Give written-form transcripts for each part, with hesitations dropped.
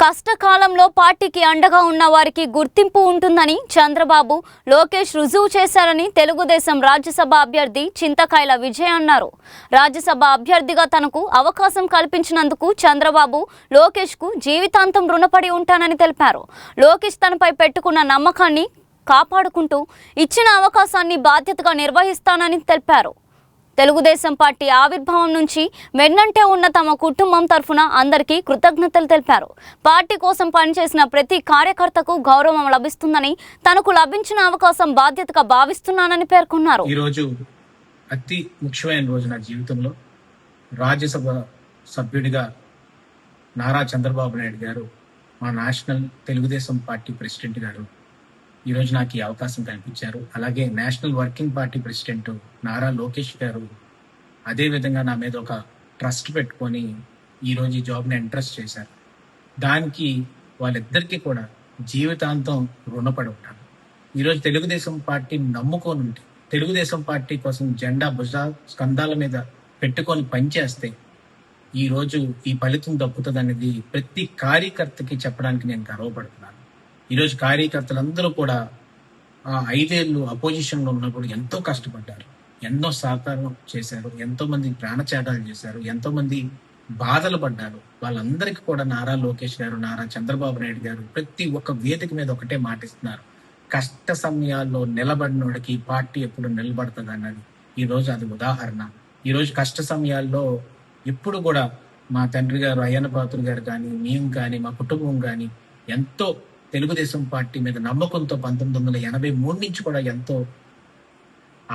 కష్టకాలంలో పార్టీకి అండగా ఉన్న వారికి గుర్తింపు ఉంటుందని చంద్రబాబు, లోకేష్ రుజువు చేశారని తెలుగుదేశం రాజ్యసభ అభ్యర్థి చింతకాయల విజయ్ అన్నారు. రాజ్యసభ అభ్యర్థిగా తనకు అవకాశం కల్పించినందుకు చంద్రబాబు, లోకేష్కు జీవితాంతం రుణపడి ఉంటానని తెలిపారు. లోకేష్ తనపై పెట్టుకున్న నమ్మకాన్ని కాపాడుకుంటూ ఇచ్చిన అవకాశాన్ని బాధ్యతగా నిర్వహిస్తానని తెలిపారు. తెలుగుదేశం పార్టీ ఆవిర్భావం నుంచి వెన్నంటే ఉన్న తమ కుటుంబం తరఫున అందరికీ కృతజ్ఞతలు తెలిపారు. పార్టీ కోసం పనిచేసిన ప్రతి కార్యకర్తకు గౌరవం లభిస్తుందని, తనకు లభించిన అవకాశం బాధ్యతగా భావిస్తున్నానని పేర్కొన్నారు. ఈరోజు అతి ముఖ్యమైన రోజు నా జీవితంలో రాజ్యసభ సభ్యుడిగా నారా చంద్రబాబు నాయుడు గారు, మా నేషనల్ తెలుగుదేశం పార్టీ ప్రెసిడెంట్ గారు ఈరోజు నాకు ఈ అవకాశం కల్పించారు. అలాగే national working party president Nara Lokesh గారు అదేవిధంగా నా మీద ఒక ట్రస్ట్ పెట్టుకొని ఈరోజు ఈ జాబ్ని ఇంట్రెస్ట్ చేశారు. దానికి వాళ్ళిద్దరికీ కూడా జీవితాంతం రుణపడి ఉంటాను. ఈరోజు తెలుగుదేశం పార్టీని నమ్ముకొని ఉంటే, తెలుగుదేశం పార్టీ కోసం జెండా స్కంధాల మీద పెట్టుకొని పనిచేస్తే ఈరోజు ఈ ఫలితం దక్కుతుంది అనేది ప్రతి కార్యకర్తకి చెప్పడానికి నేను గర్వపడుతున్నాను. ఈరోజు కార్యకర్తలందరూ కూడా ఆ 5 ఏళ్ళు అపోజిషన్లో ఉన్నప్పుడు ఎంతో కష్టపడ్డారు, ఎన్నో సహకారం చేశారు, ఎంతో మంది ప్రాణత్యాగాలు చేశారు, ఎంతో మంది బాధలు పడ్డారు. వాళ్ళందరికీ కూడా నారా లోకేష్ గారు, నారా చంద్రబాబు నాయుడు గారు ప్రతి ఒక్క వేదిక మీద ఒకటే మాటిస్తున్నారు: కష్ట సమయాల్లో నిలబడినోడికి పార్టీ ఎప్పుడు నిలబడుతుంది అన్నది ఈరోజు అది ఉదాహరణ. ఈరోజు కష్ట సమయాల్లో ఎప్పుడు కూడా మా తండ్రి గారు అయ్యన్న పాత్రుడు గారు కానీ, మేము కానీ, మా కుటుంబం కానీ ఎంతో తెలుగుదేశం పార్టీ మీద నమ్మకంతో 1983 నుంచి కూడా ఎంతో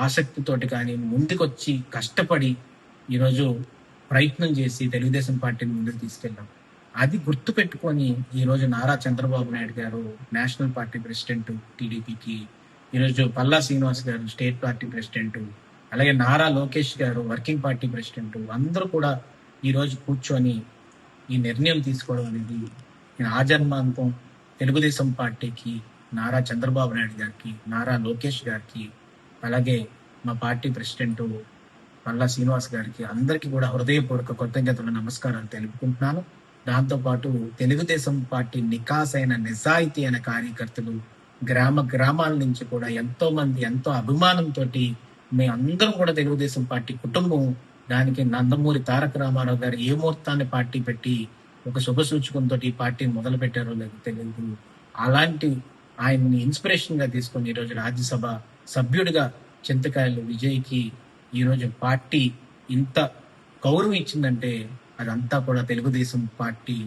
ఆసక్తితోటి కానీ ముందుకొచ్చి కష్టపడి ఈరోజు ప్రయత్నం చేసి తెలుగుదేశం పార్టీని ముందుకు తీసుకెళ్ళాం. అది గుర్తు పెట్టుకొని ఈరోజు నారా చంద్రబాబు నాయుడు గారు నేషనల్ పార్టీ ప్రెసిడెంట్ టీడీపీకి, ఈరోజు పల్లా శ్రీనివాస్ గారు స్టేట్ పార్టీ ప్రెసిడెంట్, అలాగే నారా లోకేష్ గారు వర్కింగ్ పార్టీ ప్రెసిడెంట్, అందరూ కూడా ఈరోజు కూర్చొని ఈ నిర్ణయం తీసుకోవడం అనేది నేను ఆజన్మాంతం తెలుగుదేశం పార్టీకి, నారా చంద్రబాబు నాయుడు గారికి, నారా లోకేష్ గారికి, అలాగే మా పార్టీ ప్రెసిడెంట్ పల్లా శ్రీనివాస్ గారికి అందరికీ కూడా హృదయపూర్వక కృతజ్ఞతలు, నమస్కారాలు తెలుపుకుంటున్నాను. దాంతోపాటు తెలుగుదేశం పార్టీ నికాసైన నిజాయితీ అయిన కార్యకర్తలు గ్రామాల నుంచి కూడా ఎంతో మంది ఎంతో అభిమానంతో మేము అందరం కూడా తెలుగుదేశం పార్టీ కుటుంబం. దానికి నందమూరి తారక రామారావు గారు ఏ ముహూర్తాన్ని పార్టీ పెట్టి ఒక శుభ సూచకంతో ఈ పార్టీని మొదలు పెట్టారో లేదు తెలియదు. అలాంటి ఆయన్ని ఇన్స్పిరేషన్ గా తీసుకొని ఈరోజు రాజ్యసభ సభ్యుడిగా చింతకాయల విజయ్కి ఈరోజు పార్టీ ఇంత గౌరవం ఇచ్చిందంటే అదంతా కూడా తెలుగుదేశం పార్టీ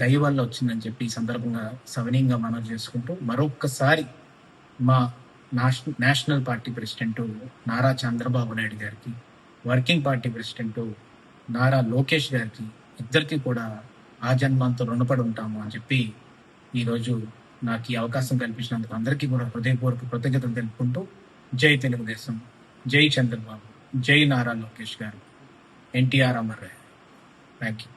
దయ వల్ల వచ్చిందని చెప్పి ఈ సందర్భంగా సవినీయంగా మనవి చేసుకుంటూ మరొక్కసారి మా national party president Nara Chandrababu Naidu గారికి, working party president Nara Lokesh గారికి ఇద్దరికి కూడా ఆ జన్మంతో రుణపడి ఉంటాము అని చెప్పి ఈరోజు నాకు ఈ అవకాశం కల్పించినందుకు అందరికీ కూడా హృదయపూర్వక కృతజ్ఞతలు తెలుపుకుంటూ జై తెలుగుదేశం, జై చంద్రబాబు, జై నారా లోకేష్ గారు, ఎన్టీఆర్ అమర్. Thank you.